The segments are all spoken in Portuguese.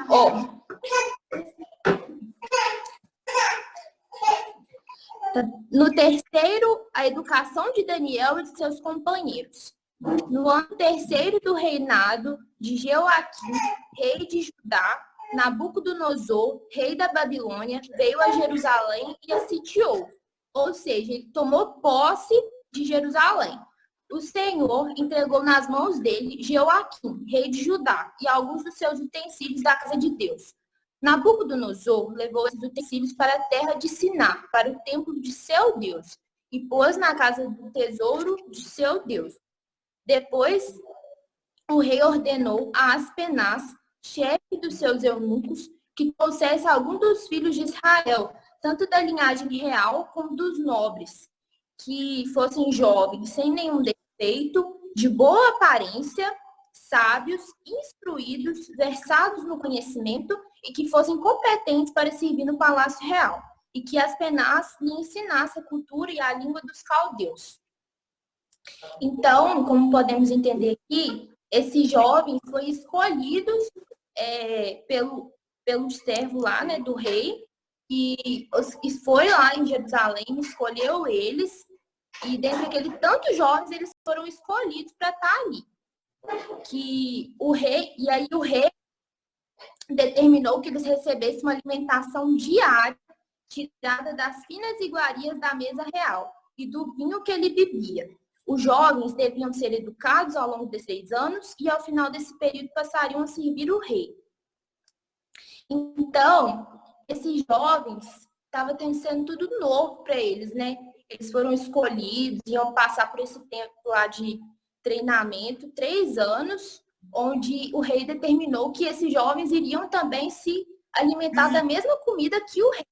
Ó, no terceiro, a educação de Daniel e de seus companheiros. No ano terceiro do reinado de Jeoaquim, rei de Judá, Nabucodonosor, rei da Babilônia, veio a Jerusalém e a sitiou. Ou seja, ele tomou posse de Jerusalém. O Senhor entregou nas mãos dele Jeoaquim, rei de Judá, e alguns dos seus utensílios da casa de Deus. Nabucodonosor levou esses utensílios para a terra de Siná, para o templo de seu Deus, e pôs na casa do tesouro de seu Deus. Depois, o rei ordenou a Aspenaz, chefe dos seus eunucos, que trouxesse algum dos filhos de Israel, tanto da linhagem real como dos nobres, que fossem jovens, sem nenhum defeito, de boa aparência, sábios, instruídos, versados no conhecimento e que fossem competentes para servir no palácio real, e que Aspenaz lhe ensinasse a cultura e a língua dos caldeus. Então, como podemos entender aqui, esses jovens foram escolhidos pelo servo lá, né, do rei, e foi lá em Jerusalém, escolheu eles, e dentre aquele tantos jovens, eles foram escolhidos para estar ali. O rei determinou que eles recebessem uma alimentação diária, tirada das finas iguarias da mesa real e do vinho que ele bebia. Os jovens deviam ser educados ao longo desses 6 anos e, ao final desse período, passariam a servir o rei. Então, esses jovens estavam sendo tudo novo para eles, né? Eles foram escolhidos, iam passar por esse tempo lá de treinamento, 3 anos, onde o rei determinou que esses jovens iriam também se alimentar da mesma comida que o rei.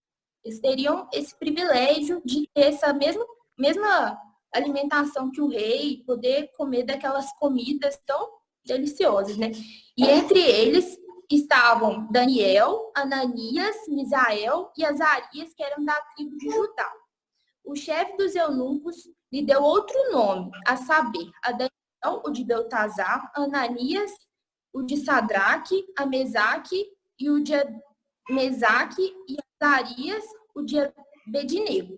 Eles teriam esse privilégio de ter essa mesma alimentação que o rei, poder comer daquelas comidas tão deliciosas, né? E entre eles estavam Daniel, Ananias, Misael e Azarias, que eram da tribo de Judá. O chefe dos eunucos lhe deu outro nome, a saber, a Daniel, o de Beltazar, Ananias, o de Sadraque, a Mesaque e o de Mesaque e Azarias, o de Abednego.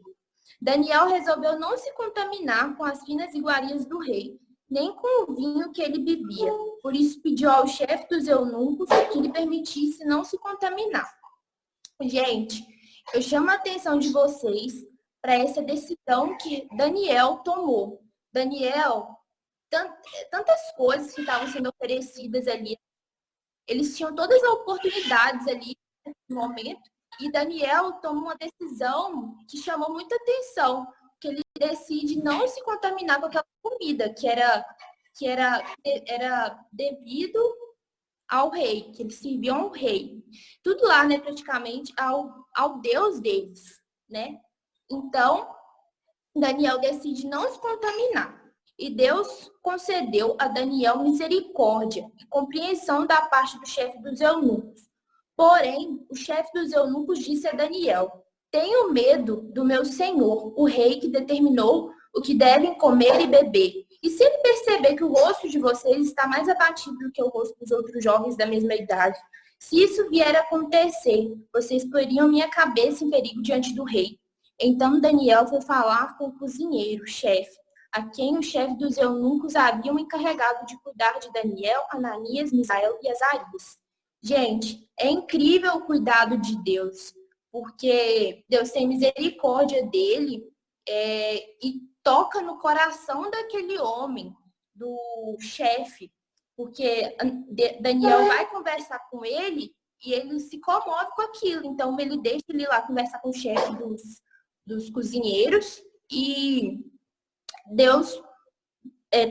Daniel resolveu não se contaminar com as finas iguarias do rei, nem com o vinho que ele bebia. Por isso pediu ao chefe dos eunucos que lhe permitisse não se contaminar. Gente, eu chamo a atenção de vocês para essa decisão que Daniel tomou. Daniel, tantas coisas que estavam sendo oferecidas ali, eles tinham todas as oportunidades ali nesse momento, e Daniel toma uma decisão que chamou muita atenção, que ele decide não se contaminar com aquela comida que era devido ao rei, que eles serviam ao rei. Tudo lá, né, praticamente ao Deus deles, né? Então, Daniel decide não se contaminar. E Deus concedeu a Daniel misericórdia e compreensão da parte do chefe dos eunucos. Porém, o chefe dos eunucos disse a Daniel: tenho medo do meu senhor, o rei, que determinou o que devem comer e beber. E se ele perceber que o rosto de vocês está mais abatido do que o rosto dos outros jovens da mesma idade, se isso vier a acontecer, vocês poriam minha cabeça em perigo diante do rei. Então Daniel foi falar com o cozinheiro, chefe, a quem o chefe dos eunucos haviam encarregado de cuidar de Daniel, Ananias, Misael e Azarias. Gente, é incrível o cuidado de Deus, porque Deus tem misericórdia dele e toca no coração daquele homem, do chefe, porque Daniel vai conversar com ele e ele se comove com aquilo. Então, ele deixa ele lá conversar com o chefe dos cozinheiros e Deus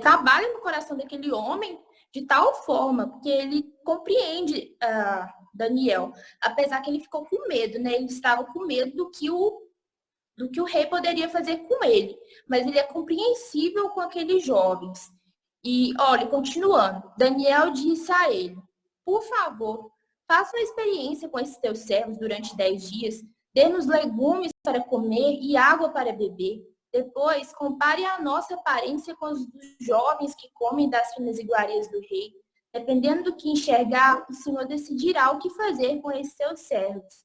trabalha no coração daquele homem de tal forma, porque ele compreende Daniel, apesar que ele ficou com medo, né? Ele estava com medo do que o rei poderia fazer com ele, mas ele é compreensível com aqueles jovens. E, olha, continuando, Daniel disse a ele: por favor, faça uma experiência com esses teus servos durante 10 dias, dê-nos legumes para comer e água para beber. Depois, compare a nossa aparência com os dos jovens que comem das finas iguarias do rei. Dependendo do que enxergar, o Senhor decidirá o que fazer com esses seus servos.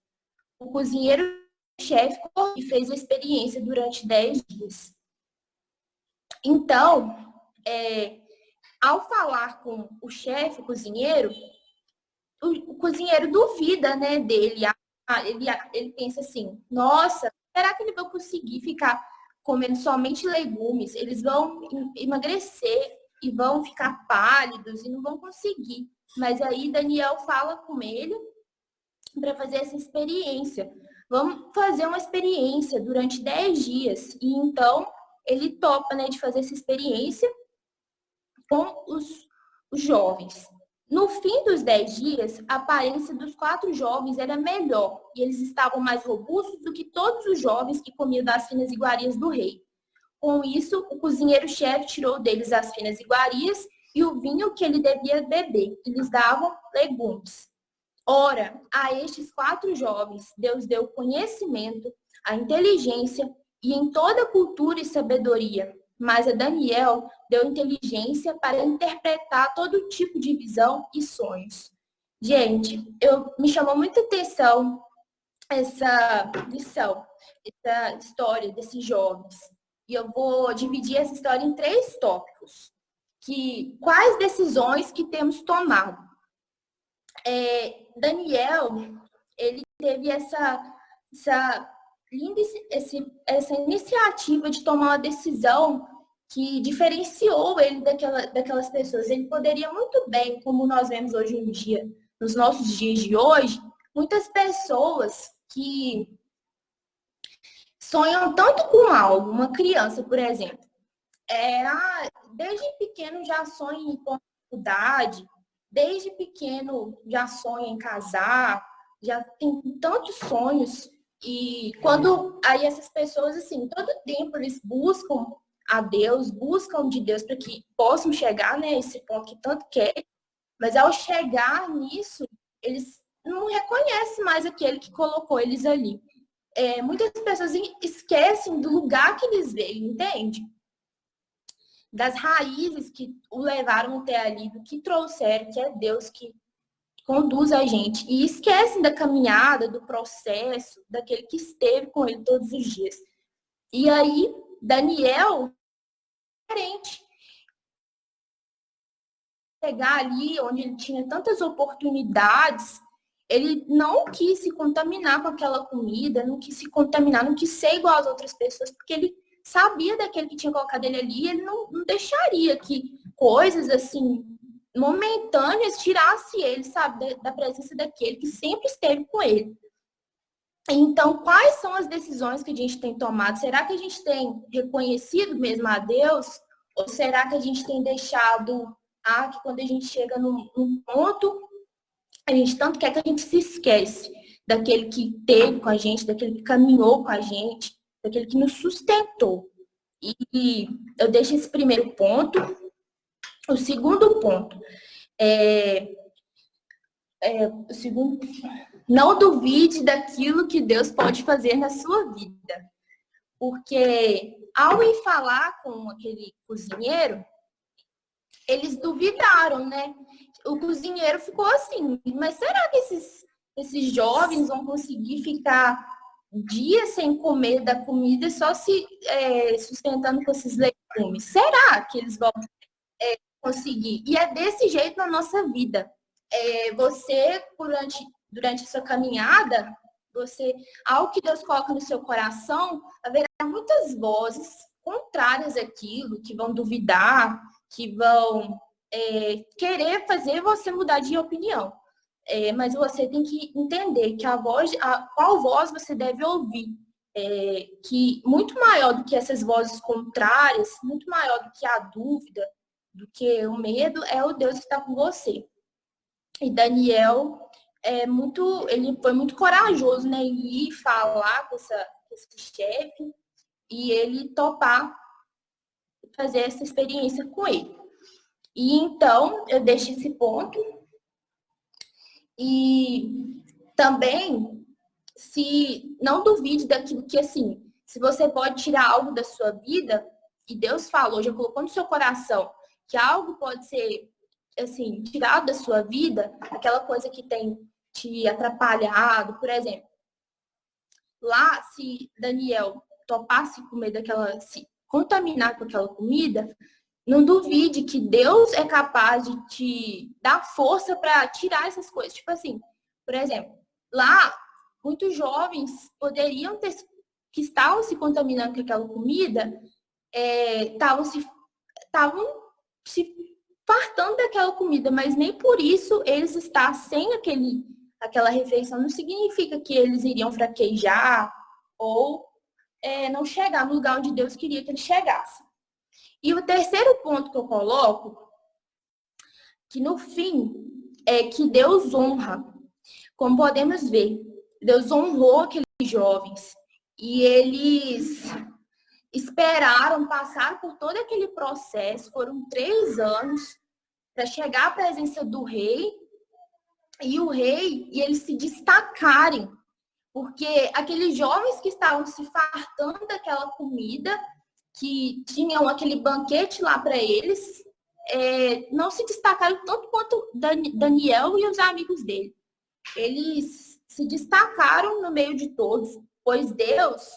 O cozinheiro-chefe e fez a experiência durante 10 dias. Então, ao falar com o chefe, o cozinheiro duvida, né, dele. Ele pensa assim, nossa, será que ele vai conseguir ficar comendo somente legumes? Eles vão emagrecer e vão ficar pálidos e não vão conseguir. Mas aí Daniel fala com ele para fazer essa experiência. Vamos fazer uma experiência durante 10 dias. E então ele topa, né, de fazer essa experiência com os jovens. No fim dos 10 dias, a aparência dos 4 jovens era melhor e eles estavam mais robustos do que todos os jovens que comiam das finas iguarias do rei. Com isso, o cozinheiro-chefe tirou deles as finas iguarias e o vinho que ele devia beber, e lhes davam legumes. Ora, a estes 4 jovens, Deus deu conhecimento, a inteligência e em toda cultura e sabedoria. Mas a Daniel deu inteligência para interpretar todo tipo de visão e sonhos. Gente, me chamou muita atenção essa lição, essa história desses jovens. E eu vou dividir essa história em 3 tópicos. Quais decisões que temos tomado? Daniel, ele teve essa iniciativa de tomar uma decisão que diferenciou ele daquelas pessoas. Ele poderia muito bem, como nós vemos hoje em dia, nos nossos dias de hoje, muitas pessoas que sonham tanto com algo, uma criança, por exemplo, desde pequeno já sonha em faculdade, desde pequeno já sonha em casar, já tem tantos sonhos. E quando aí essas pessoas, assim, todo tempo eles buscam a Deus, buscam de Deus para que possam chegar, né, esse ponto que tanto querem, mas ao chegar nisso, eles não reconhecem mais aquele que colocou eles ali. Muitas pessoas esquecem do lugar que eles veio, entende? Das raízes que o levaram até ali, do que trouxeram, que é Deus que conduz a gente. E esquecem da caminhada, do processo, daquele que esteve com ele todos os dias. E aí, Daniel, diferente. Chegar ali onde ele tinha tantas oportunidades, ele não quis se contaminar com aquela comida, não quis se contaminar, não quis ser igual às outras pessoas, porque ele sabia daquele que tinha colocado ele ali, ele não deixaria que coisas assim momentâneas tirasse ele, sabe, da presença daquele que sempre esteve com ele. Então, quais são as decisões que a gente tem tomado? Será que a gente tem reconhecido mesmo a Deus? Ou será que a gente tem deixado que quando a gente chega num ponto, a gente tanto quer que a gente se esquece daquele que esteve com a gente, daquele que caminhou com a gente, daquele que nos sustentou. E eu deixo esse primeiro ponto. O segundo ponto o segundo, não duvide daquilo que Deus pode fazer na sua vida. Porque ao ir falar com aquele cozinheiro, eles duvidaram, né? O cozinheiro ficou assim, mas será que esses jovens vão conseguir ficar dias sem comer da comida, só se sustentando com esses legumes? Será que eles vão conseguir? E é desse jeito na nossa vida. Você, durante a sua caminhada, algo que Deus coloca no seu coração, haverá muitas vozes contrárias àquilo, que vão duvidar, que vão querer fazer você mudar de opinião. Mas você tem que entender que qual voz você deve ouvir. Que muito maior do que essas vozes contrárias, muito maior do que a dúvida, do que o medo, é o Deus que está com você. E Daniel ele foi muito corajoso, né, em ir falar com esse chefe e ele topar fazer essa experiência com ele. E então, eu deixo esse ponto. E também, não duvide daquilo que, assim, se você pode tirar algo da sua vida, e Deus falou, já colocou no seu coração, que algo pode ser assim, tirado da sua vida, aquela coisa que tem te atrapalhado, por exemplo, lá se Daniel topasse comer daquela, se contaminar com aquela comida, não duvide que Deus é capaz de te dar força para tirar essas coisas. Tipo assim, por exemplo, lá muitos jovens poderiam ter que estavam se contaminando com aquela comida, estavam se fartando daquela comida, mas nem por isso eles estar sem aquela refeição não significa que eles iriam fraquejar ou não chegar no lugar onde Deus queria que eles chegassem. E o terceiro ponto que eu coloco, que no fim é que Deus honra. Como podemos ver, Deus honrou aqueles jovens e eles esperaram, passaram por todo aquele processo, foram 3 anos para chegar à presença do rei e eles se destacarem, porque aqueles jovens que estavam se fartando daquela comida, que tinham aquele banquete lá para eles, não se destacaram tanto quanto Daniel e os amigos dele. Eles se destacaram no meio de todos, pois Deus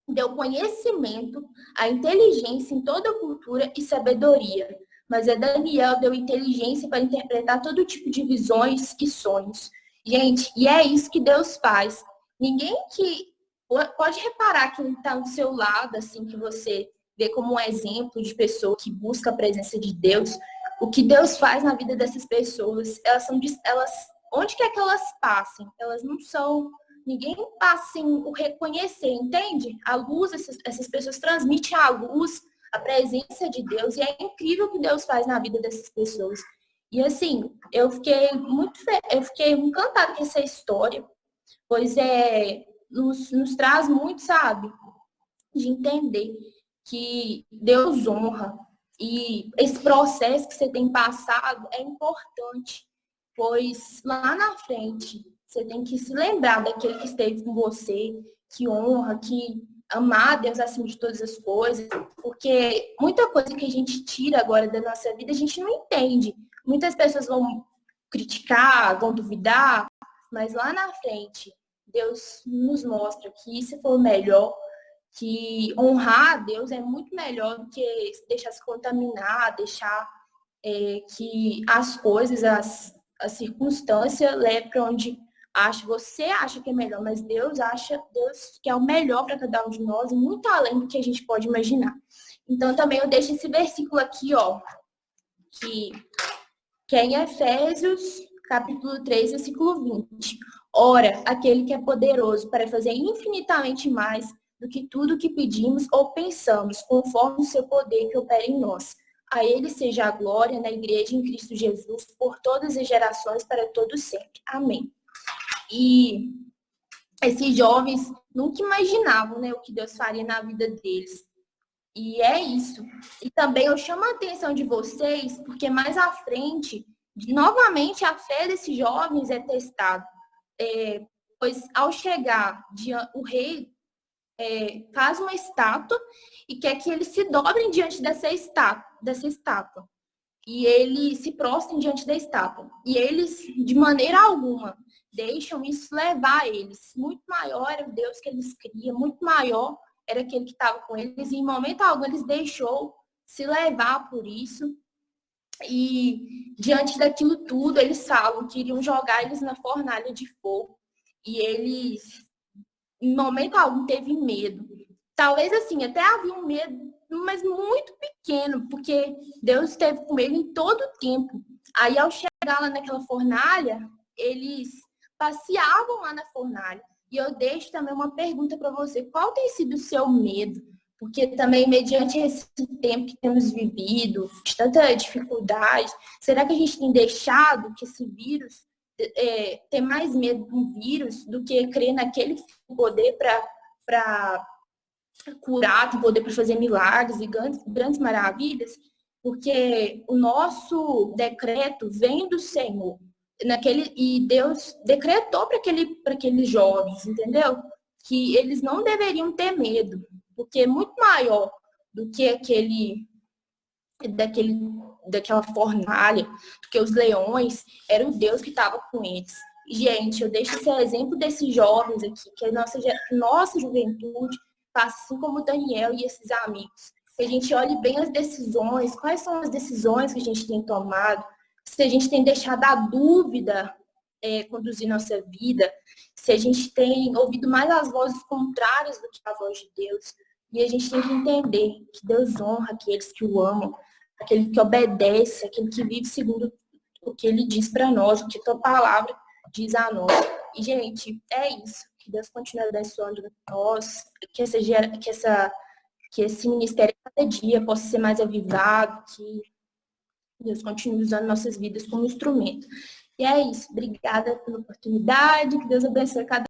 deu conhecimento, a inteligência em toda a cultura e sabedoria. Mas Daniel deu inteligência para interpretar todo tipo de visões e sonhos. Gente, e é isso que Deus faz. Ninguém que... Pode reparar quem está do seu lado, assim, que você vê como um exemplo de pessoa que busca a presença de Deus. O que Deus faz na vida dessas pessoas, onde quer que elas passem, elas não são... Ninguém passa sem o reconhecer, entende? A luz, essas pessoas transmitem a luz, a presença de Deus, e é incrível o que Deus faz na vida dessas pessoas. E assim, eu fiquei encantada com essa história, pois nos traz muito, sabe, de entender que Deus honra. E esse processo que você tem passado é importante, pois lá na frente você tem que se lembrar daquele que esteve com você, que honra, que amar Deus acima de todas as coisas, porque muita coisa que a gente tira agora da nossa vida, a gente não entende. Muitas pessoas vão criticar, vão duvidar, mas lá na frente, Deus nos mostra que isso foi o melhor, que honrar a Deus é muito melhor do que deixar se contaminar, deixar que as coisas, as circunstâncias levem para onde você acha que é melhor, mas Deus que é o melhor para cada um de nós, e muito além do que a gente pode imaginar. Então também eu deixo esse versículo aqui, ó, que é em Efésios, capítulo 3, versículo 20. Ora, aquele que é poderoso para fazer infinitamente mais do que tudo que pedimos ou pensamos, conforme o seu poder que opera em nós. A ele seja a glória na igreja em Cristo Jesus, por todas as gerações, para todos sempre. Amém. E esses jovens nunca imaginavam, né, o que Deus faria na vida deles. E é isso. E também eu chamo a atenção de vocês, porque mais à frente, novamente, a fé desses jovens é testada. Pois ao chegar, o rei faz uma estátua e quer que eles se dobrem diante dessa estátua. E eles se prostrem diante da estátua. E eles, de maneira alguma, deixam isso levar a eles. Muito maior era o Deus que eles criam, muito maior era aquele que estava com eles. E em momento algum eles deixou se levar por isso. E diante daquilo tudo, eles falam que iriam jogar eles na fornalha de fogo. E eles, em momento algum, teve medo. Talvez assim, até havia um medo, mas muito pequeno, porque Deus esteve com ele em todo o tempo. Aí, ao chegar lá naquela fornalha, eles passeavam lá na fornalha. E eu deixo também uma pergunta para você. Qual tem sido o seu medo? Porque também, mediante esse tempo que temos vivido, de tanta dificuldade, será que a gente tem deixado que esse vírus, ter mais medo do vírus do que crer naquele que tem poder para curar, tem poder para fazer milagres e grandes maravilhas? Porque o nosso decreto vem do Senhor. E Deus decretou para aqueles jovens, entendeu? Que eles não deveriam ter medo, porque é muito maior do que daquela fornalha, porque os leões eram o Deus que estava com eles. E, gente, eu deixo esse exemplo desses jovens aqui, que a nossa juventude faça assim como o Daniel e esses amigos. Que a gente olhe bem as decisões, quais são as decisões que a gente tem tomado, se a gente tem deixado a dúvida conduzir nossa vida, se a gente tem ouvido mais as vozes contrárias do que a voz de Deus. E a gente tem que entender que Deus honra aqueles que o amam, aquele que obedece, aquele que vive segundo o que ele diz para nós, o que a tua palavra diz a nós. E, gente, é isso. Que Deus continue abençoando nós, que esse ministério cada dia possa ser mais avivado, que Deus continue usando nossas vidas como instrumento. E é isso. Obrigada pela oportunidade. Que Deus abençoe cada